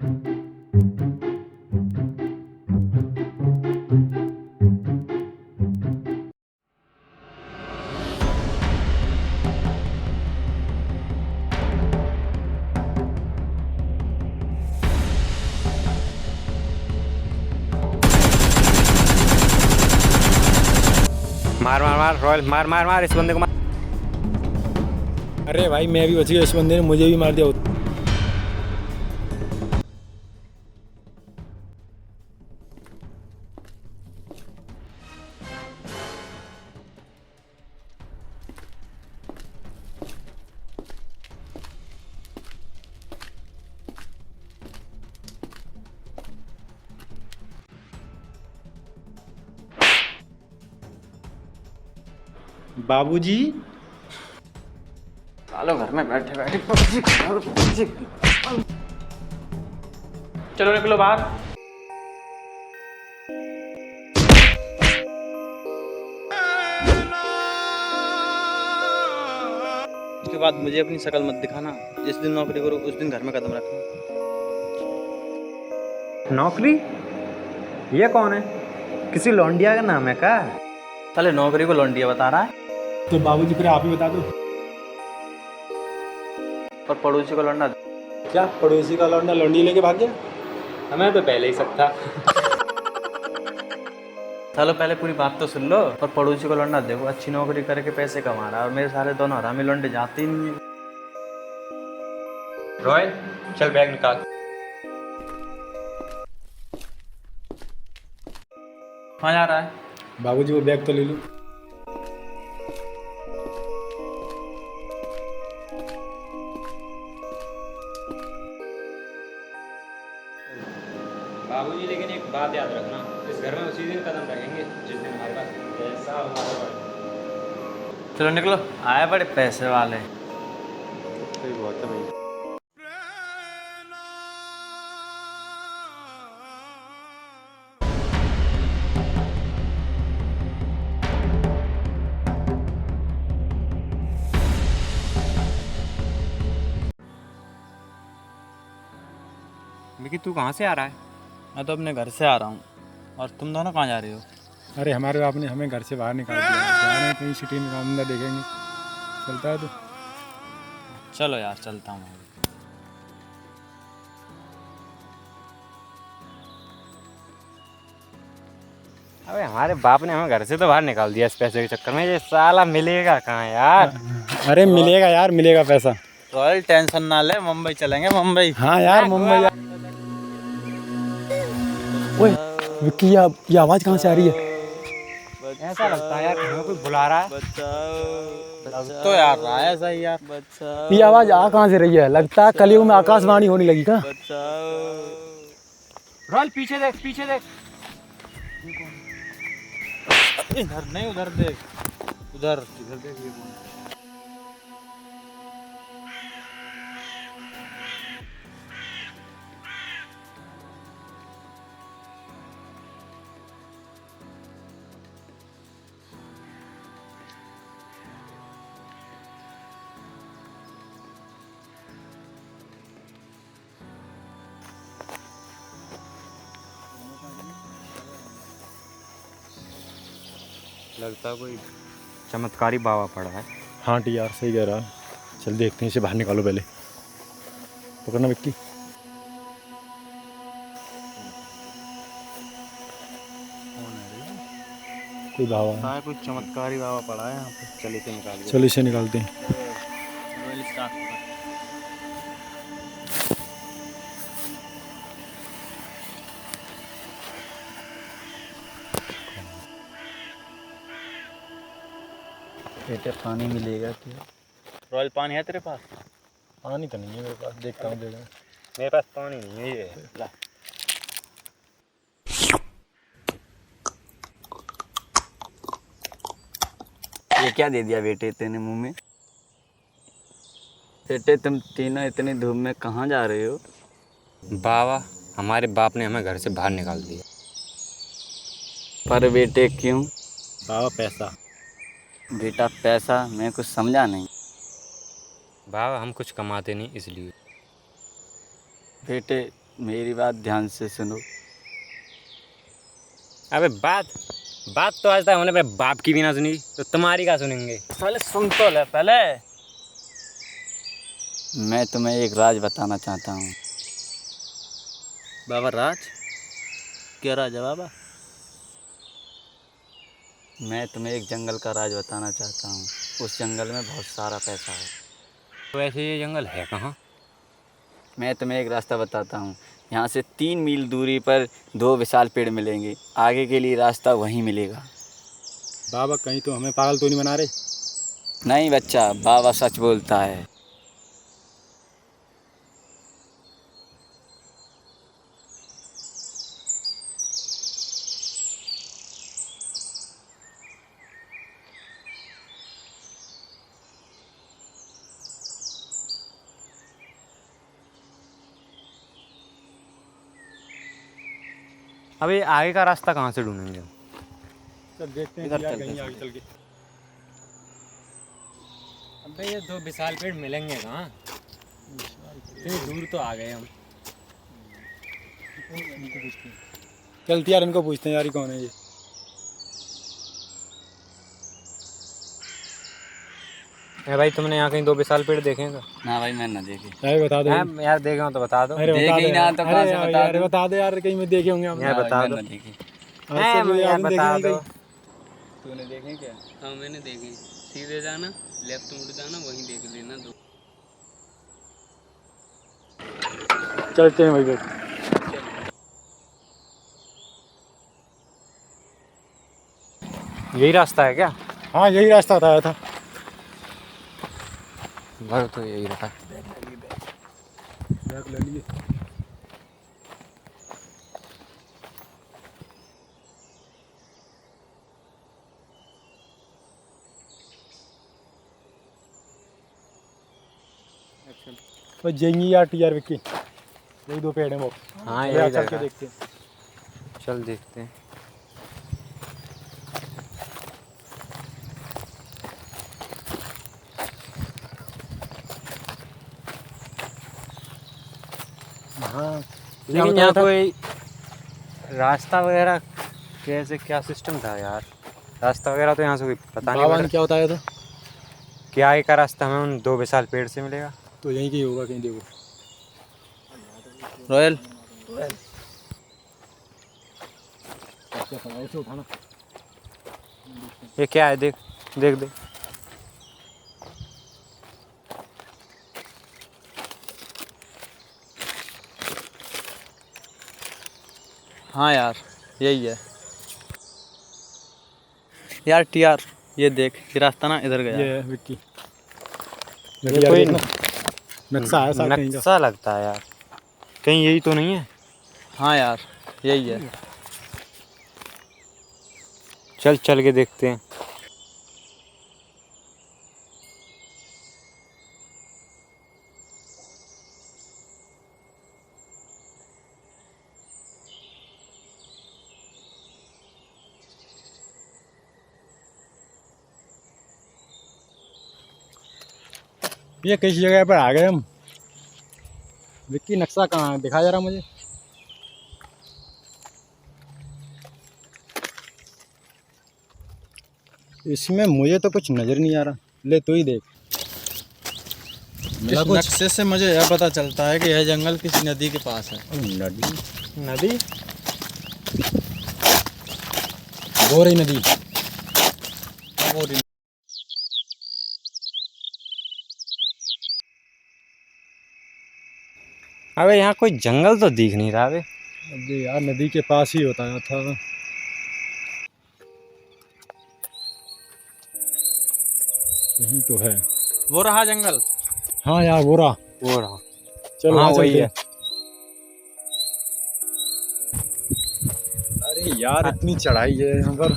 मार मार मार रॉयल, मार मार मार इस बंदे को मार। अरे भाई मैं भी बच गया, इस बंदे ने मुझे भी मार दिया। बाबूजी, सालों घर में बैठे बैठे पबजी खेलो, पबजी। चलो निकलो बाहर। उसके बाद मुझे अपनी शक्ल मत दिखाना। जिस दिन नौकरी करो उस दिन घर में कदम रखना। नौकरी? ये कौन है? किसी लौंडिया का नाम है का? साले नौकरी को लौंडिया बता रहा है तो बाबूजी फिर आप ही बता दो। और पड़ोसी को लौंडा। क्या पड़ोसी का लौंडा लौंडी लेके भाग गया? हमें तो पहले ही सब था। सालो पहले पूरी बात तो सुन लो। और पड़ोसी को लौंडा देखो, अच्छी नौकरी करके पैसे कमा रहा है और मेरे सारे दोनों हरामी लौंडे जाते ही नहीं है। रॉयल चल बैग निकाल। कहाँ जा रहा है? बाबूजी वो बैग तो ले लो। बाबूजी लेकिन एक बात याद रखना, इस घर में उसी दिन कदम रखेंगे जिस दिन हमारे पास पैसा होगा। चलो निकलो, आए बड़े पैसे वाले। बहुत है भाई। विकी तू कहाँ से आ रहा है? मैं तो अपने घर से आ रहा हूँ। और तुम दोनों कहाँ जा रहे हो? अरे हमारे बाप ने हमें घर से बाहर निकाल दिया, जा रहे हैं कहीं सिटी में, काम धंधा देखेंगे। चलता है तो चलो यार चलता हूँ। अबे हमारे बाप ने हमें घर से तो बाहर निकाल दिया इस पैसे के चक्कर में। ये साला मिलेगा कहाँ यार? अरे मिलेगा यार, मिलेगा पैसा। रॉयल टेंशन ना ले, मुंबई चलेंगे मुंबई। हाँ यार मुंबई यार। ओए विक्की, ये आवाज़ कहाँ से आ रही है? ऐसा लगता है यार हमें कोई बुला रहा है। तो यार रहा है सही यार। ये आवाज़ आ कहाँ से रही है? लगता है कलयुग में आकाशवाणी होने लगी क्या? रॉयल पीछे देख, पीछे देख। इधर नहीं, उधर देख। उधर इधर देख। ये कौन है? लगता है कोई चमत्कारी बाबा पड़ा है। हाँ टी यार सही कह रहा है। चल देखते हैं, इसे बाहर निकालो पहले। पकड़ना विक्की। कोई बाबा हाँ कुछ चमत्कारी बाबा पड़ा है यहाँ पे। चल इसे निकाल। चल इसे निकालते हैं। रॉयल स्टार्ट कर। बेटे पानी मिलेगा क्या? रॉयल पानी है तेरे पास? पानी तो नहीं है मेरे पास, देखता हूँ देगा। मेरे पास पानी नहीं है। ये ला। ये क्या दे दिया बेटे तेने मुंह में? बेटे तुम तीनों इतनी धूप में कहाँ जा रहे हो? बाबा हमारे बाप ने हमें घर से बाहर निकाल दिया। पर बेटे क्यों? बाबा पैसा। बेटा पैसा? मैं कुछ समझा नहीं। बाबा हम कुछ कमाते नहीं इसलिए। बेटे मेरी बात ध्यान से सुनो। अबे बात तो आज तक हमने अपने बाप की भी ना सुनी, तो तुम्हारी क्या सुनेंगे? पहले सुन तो ले पहले। मैं तुम्हें एक राज बताना चाहता हूँ। बाबा राज? क्या राज है बाबा? मैं तुम्हें एक जंगल का राज बताना चाहता हूँ। उस जंगल में बहुत सारा पैसा है। वैसे ये जंगल है कहाँ? मैं तुम्हें एक रास्ता बताता हूँ। यहाँ से 3 मील दूरी पर 2 विशाल पेड़ मिलेंगे। आगे के लिए रास्ता वहीं मिलेगा। बाबा कहीं तो हमें पागल तो नहीं बना रहे? नहीं बच्चा, बाबा सच बोलता है। अबे आगे का रास्ता कहाँ से ढूंढेंगे हम? चल देखते हैं इधर यार चलते कहीं हैं, आगे चल के। अबे ये 2 विशाल पेड़ मिलेंगे कहाँ? इतनी दूर तो आ गए हम। चलते यार इनको पूछते हैं यार, ये कौन है ये? भाई तुमने यहाँ कहीं 2 विशाल पेड़ देखे हैं? ना भाई, मैं ना देखे। यार बता दो। यार देखे हो तो बता दो। अरे बता देखे दो ही ना यार। तो कहाँ अरे से यार बता यार दूं? बता दो यार, कहीं में देखे होंगे हम। यार ना बता भाई, दो। मैं ना देखे। आज से भी यार आपने देखे बता नहीं दो। कहीं? तूने देखे क्या? हाँ मैंने देखे। सीधे जाना, लेफ्ट मुड़ जाना, वहीं देख लेना दो। चलते हैं भाई भाई। यही रास्ता है क्या? हाँ यही रास्ता बताया था। घर तो यही रहा। बैग ले लिए। तो जेंगी यार टी आर विक्की, यही 2 पेड़ हैं वो। हाँ चल यही यार, चल लगा। के देखते हैं। चल देखते हैं। हाँ लेकिन यहाँ कोई रास्ता वगैरह कैसे, क्या सिस्टम था यार? रास्ता वगैरह तो यहाँ से कोई पता नहीं बाबा पड़ ने क्या बताया था? कि आगे का रास्ता हमें उन 2 विशाल पेड़ से मिलेगा। तो यहीं की होगा कहीं, देखो। रॉयल ऐसे उठाना। ये क्या है? देख देख देख। हाँ यार, यही है यार। टीआर ये देख, ये रास्ता ना इधर गया। ये है विक्की। ये कोई नक्शा है साथ कहीं का। नक्शा लगता है यार, कहीं यही तो नहीं है? हाँ यार, यही है। चल चल के देखते हैं। ये किस जगह पर आ गए हम? विक्की नक्शा कहाँ है, दिखा जरा मुझे। इसमें मुझे तो कुछ नजर नहीं आ रहा। ले तू ही देख। इस नक्शे से मुझे यह पता चलता है कि यह जंगल किसी नदी के पास है। नदी? नदी? गोरी नदी। अबे यहाँ कोई जंगल तो दिख नहीं रहा। अबे अबे यार नदी के पास ही होता था। यही तो है। वो रहा जंगल। हाँ यार वो रहा। वो रहा। चलो हाँ वहाँ वही चलते है। हैं। अरे यार इतनी चढ़ाई है यहाँ पर।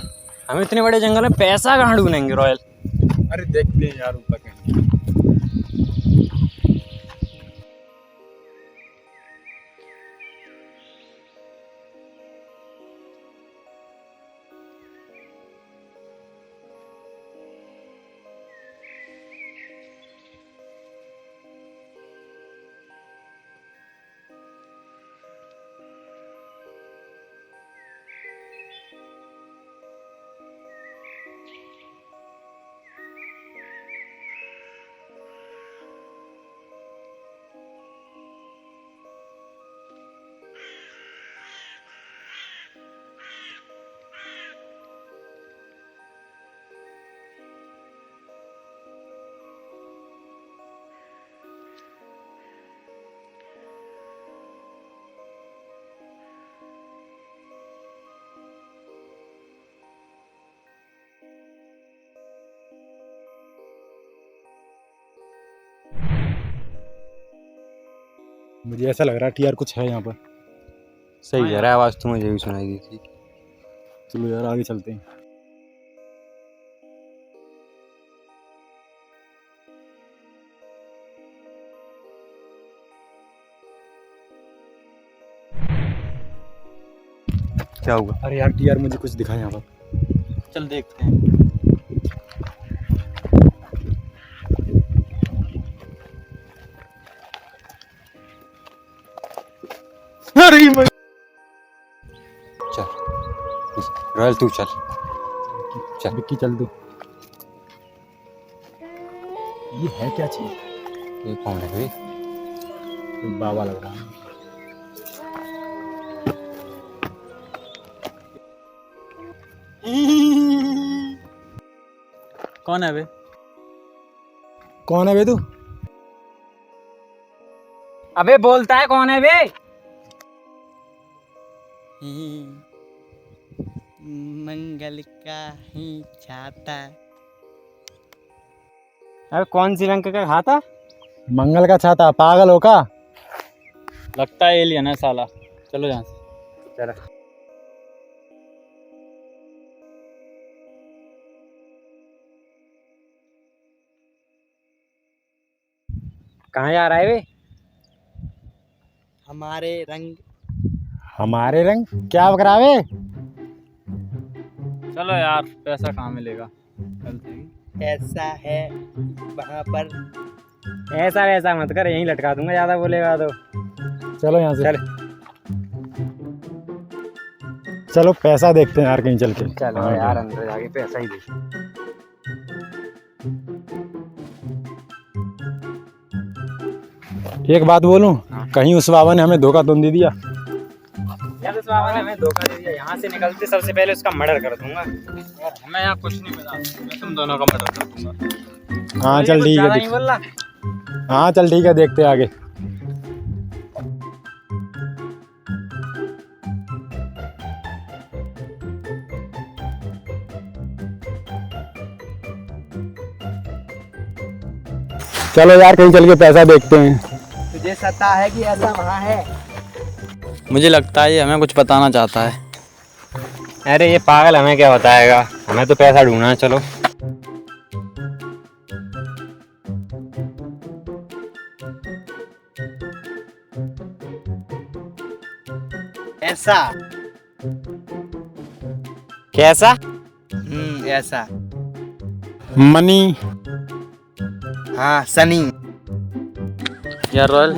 हम इतने बड़े जंगल में पैसा कहाँ ढूंढेंगे रॉयल? अरे देखते हैं यार ऊपर कहीं। मुझे ऐसा लग रहा है टीआर कुछ है यहाँ पर। सही कह रहा है, आवाज़ तो मुझे भी सुनाई दी थी। चलो यार आगे चलते हैं। क्या हुआ? अरे यार टीआर मुझे कुछ दिखा यहाँ पर। चल देखते हैं। अरे मैं चल रोयल, तू चल। चल विक्की चल दो। ये है क्या चीज? ये कौन है भाई? कोई बाबा लग रहा है। कौन है बे? कौन है बे तू? अबे बोलता है कौन है बे? मंगल का ही छाता। अबे कौन सी रंग का खाता? मंगल का छाता, पागल हो का? लगता है एलियन है साला। चलो यहाँ से। चल कहाँ जा रहा है बे? हमारे रंग। हमारे रंग क्या बकरा बे? चलो यार, पैसा कहाँ मिलेगा, चलते हैं। ऐसा है वहाँ पर। ऐसा वैसा मत कर, यहीं लटका दूंगा ज्यादा बोलेगा तो। चलो यहाँ से। चल चलो पैसा देखते हैं यार कहीं चल के। चलो यार अंदर जाके पैसा ही दे। एक बात बोलूं, कहीं उस बाबा ने हमें धोखा तो नहीं दिया? यार उस बाबा ने हमें धोखा दे दिया। यहाँ से निकलते सबसे पहले उसका मर्डर कर दूंगा। यार हमें यहाँ कुछ नहीं मिला, मैं तुम दोनों का मर्डर कर दूंगा। हाँ चल ठीक है। नहीं बोल रहा। हाँ चल ठीक है, देखते हैं आगे। चलो यार कहीं चल के पैसा देखते हैं। तुझे पता है कि ऐसा वहाँ है? मुझे लगता है ये हमें कुछ बताना चाहता है। अरे ये पागल हमें क्या बताएगा, हमें तो पैसा ढूंढना है। चलो ऐसा। कैसा? ऐसा। मनी। हाँ सनी। यार रॉयल,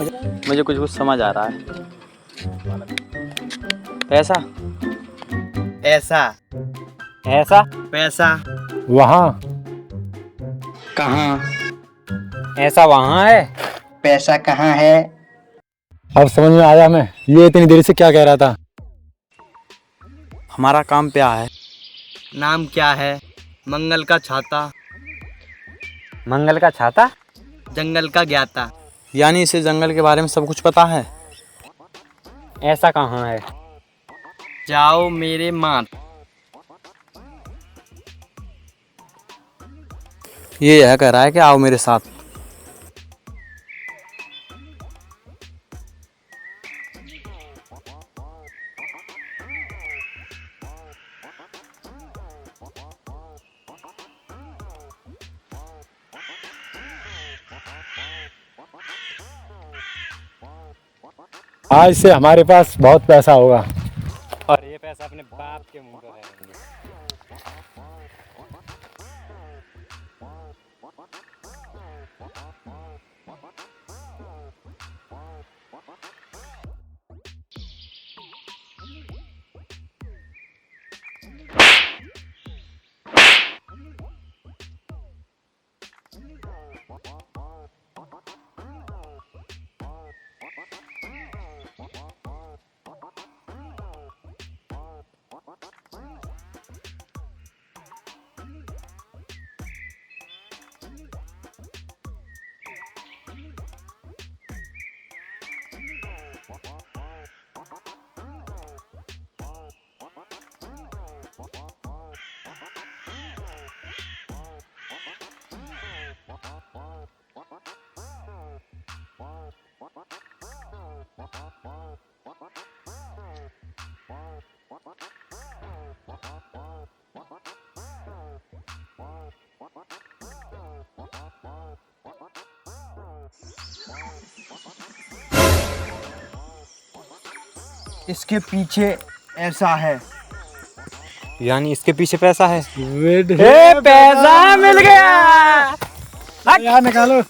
मुझे कुछ कुछ समझ आ रहा है। पैसा। ऐसा। ऐसा पैसा। वहाँ। कहाँ? ऐसा वहाँ है। पैसा कहाँ है? अब समझ में आया हमें, ये इतनी देर से क्या कह रहा था। हमारा काम क्या है? नाम क्या है? मंगल का छाता। मंगल का छाता? जंगल का ज्ञाता। यानी इसे जंगल के बारे में सब कुछ पता है। ऐसा कहाँ है? जाओ मेरे मात। ये यह कह रहा है कि आओ मेरे साथ। आज से हमारे पास बहुत पैसा होगा। और ये पैसा अपने बाप के मुंह पे रहेंगे। इसके पीछे ऐसा है। यानी इसके पीछे पैसा है। पैसा मिल गया यार, निकालो।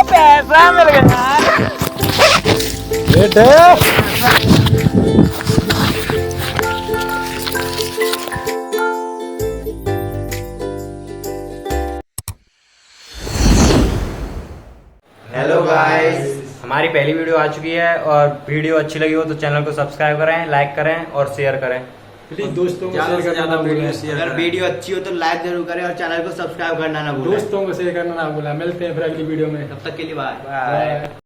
पैसा मिल गया बेटे। हेलो गाइस, हमारी पहली वीडियो आ चुकी है और वीडियो अच्छी लगी हो तो चैनल को सब्सक्राइब करें, लाइक करें और शेयर करें। प्लीज दोस्तों को शेयर करना ना भूलें। अगर वीडियो अच्छी हो तो लाइक जरूर करें और चैनल को सब्सक्राइब करना ना भूलें। दोस्तों को शेयर करना ना भूलें। मिलते हैं फिर अगली वीडियो में, तब तक के लिए बाय। बाय।